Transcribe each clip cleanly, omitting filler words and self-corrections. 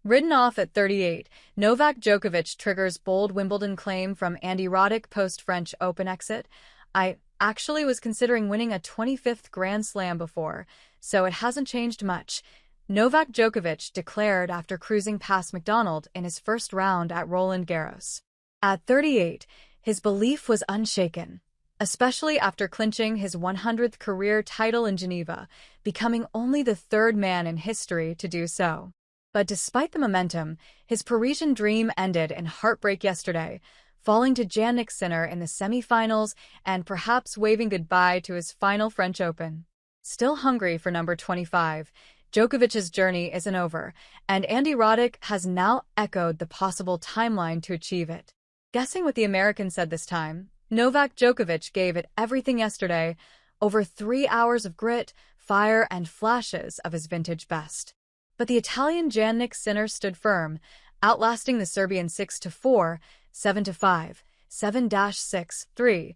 Ridden off at 38, Novak Djokovic triggers bold Wimbledon claim from Andy Roddick post-French Open exit. I actually was considering winning a 25th Grand Slam before, so it hasn't changed much. Novak Djokovic declared after cruising past McDonald in his first round at Roland Garros. At 38, his belief was unshaken, especially after clinching his 100th career title in Geneva, becoming only the third man in history to do so. But despite the momentum, his Parisian dream ended in heartbreak yesterday, falling to Jannik Sinner in the semi-finals and perhaps waving goodbye to his final French Open. Still hungry for number 25, Djokovic's journey isn't over, and Andy Roddick has now echoed the possible timeline to achieve it. Guessing what the American said this time, Novak Djokovic gave it everything yesterday, over 3 hours of grit, fire, and flashes of his vintage best. But the Italian Jannik Sinner stood firm, outlasting the Serbian 6-4, 7-5, 7-6-3,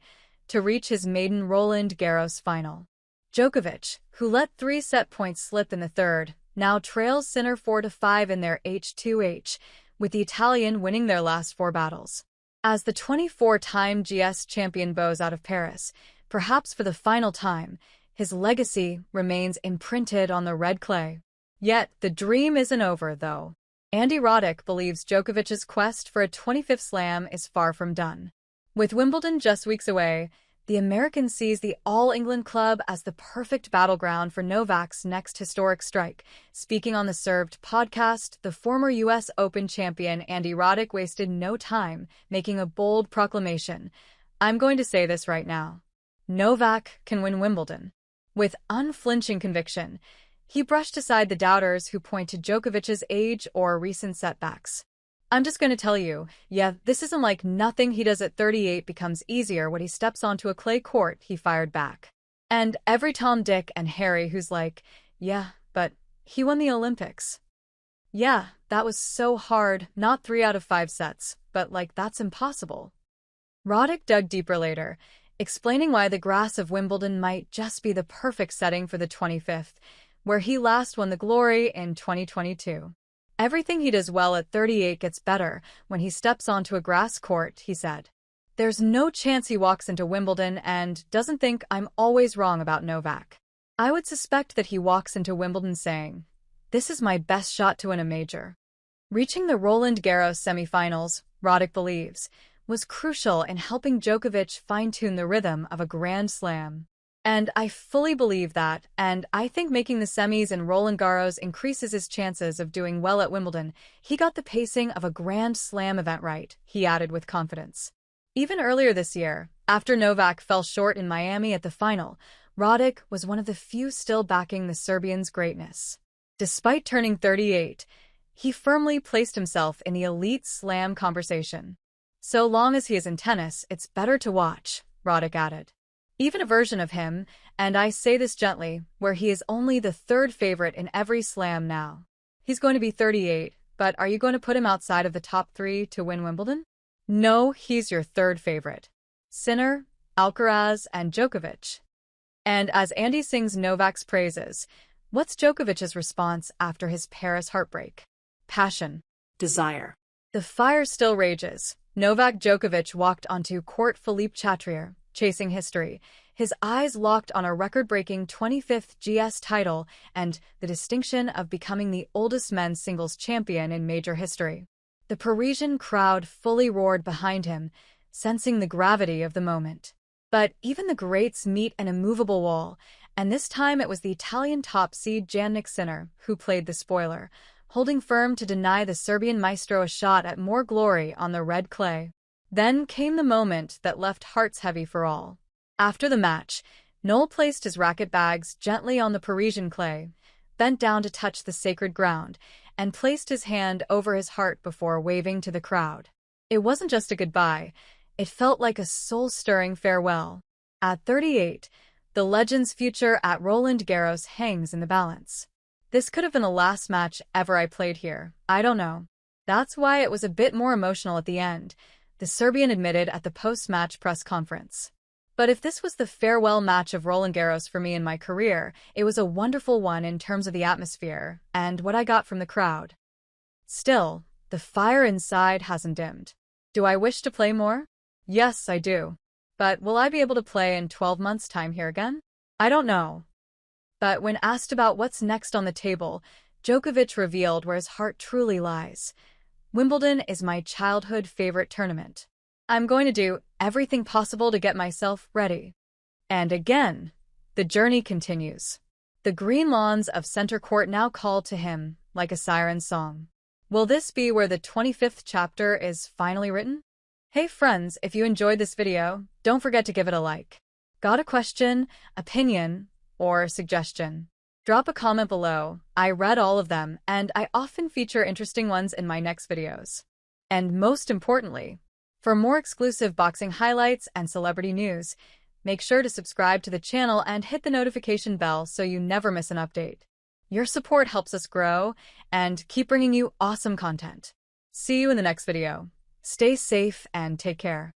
to reach his maiden Roland Garros final. Djokovic, who let 3 set points slip in the third, now trails Sinner 4-5 in their H2H, with the Italian winning their last 4 battles. As the 24-time GS champion bows out of Paris, perhaps for the final time, his legacy remains imprinted on the red clay. Yet, the dream isn't over, though. Andy Roddick believes Djokovic's quest for a 25th slam is far from done. With Wimbledon just weeks away, the American sees the All-England club as the perfect battleground for Novak's next historic strike. Speaking on the Served podcast, the former U.S. Open champion Andy Roddick wasted no time, making a bold proclamation. "I'm going to say this right now. Novak can win Wimbledon." With unflinching conviction, he brushed aside the doubters who point to Djokovic's age or recent setbacks. "I'm just going to tell you, yeah, this isn't like nothing he does at 38 becomes easier when he steps onto a clay court," he fired back. And every Tom, Dick, and Harry who's like, "Yeah, but he won the Olympics." Yeah, that was so hard, not 3 out of 5 sets, but that's impossible. Roddick dug deeper later, explaining why the grass of Wimbledon might just be the perfect setting for the 25th, where he last won the glory in 2022. "Everything he does well at 38 gets better when he steps onto a grass court," he said. "There's no chance he walks into Wimbledon and doesn't think I'm always wrong about Novak. I would suspect that he walks into Wimbledon saying, 'This is my best shot to win a major.'" Reaching the Roland Garros semifinals, Roddick believes, was crucial in helping Djokovic fine-tune the rhythm of a Grand Slam. And I fully believe that, and I think making the semis in Roland Garros increases his chances of doing well at Wimbledon. "He got the pacing of a Grand Slam event right," he added with confidence. Even earlier this year, after Novak fell short in Miami at the final, Roddick was one of the few still backing the Serbian's greatness. Despite turning 38, he firmly placed himself in the elite slam conversation. "So long as he is in tennis, it's better to watch," Roddick added. Even a version of him, and I say this gently, where he is only the third favorite in every slam now. He's going to be 38, but are you going to put him outside of the top 3 to win Wimbledon? No, he's your third favorite. Sinner, Alcaraz, and Djokovic. And as Andy sings Novak's praises, what's Djokovic's response after his Paris heartbreak? Passion. Desire. The fire still rages. Novak Djokovic walked onto court Philippe Chatrier, chasing history, his eyes locked on a record-breaking 25th GS title and the distinction of becoming the oldest men's singles champion in major history. The Parisian crowd fully roared behind him, sensing the gravity of the moment. But even the greats meet an immovable wall, and this time it was the Italian top seed Jannik Sinner who played the spoiler, holding firm to deny the Serbian maestro a shot at more glory on the red clay. Then came the moment that left hearts heavy for all. After the match, Noel placed his racket bags gently on the Parisian clay, bent down to touch the sacred ground, and placed his hand over his heart before waving to the crowd. It wasn't just a goodbye, it felt like a soul-stirring farewell. At 38, the legend's future at Roland Garros hangs in the balance. "This could have been the last match ever I played here, I don't know. That's why it was a bit more emotional at the end," the Serbian admitted at the post-match press conference. "But if this was the farewell match of Roland Garros for me in my career, it was a wonderful one in terms of the atmosphere and what I got from the crowd." Still, the fire inside hasn't dimmed. Do I wish to play more? Yes, I do. But will I be able to play in 12 months' time here again? I don't know. But when asked about what's next on the table, Djokovic revealed where his heart truly lies. Wimbledon is my childhood favorite tournament. I'm going to do everything possible to get myself ready. And again, the journey continues. The green lawns of center court now call to him like a siren song. Will this be where the 25th chapter is finally written? Hey friends, if you enjoyed this video, don't forget to give it a like. Got a question, opinion, or suggestion? Drop a comment below. I read all of them, and I often feature interesting ones in my next videos. And most importantly, for more exclusive boxing highlights and celebrity news, make sure to subscribe to the channel and hit the notification bell so you never miss an update. Your support helps us grow and keep bringing you awesome content. See you in the next video. Stay safe and take care.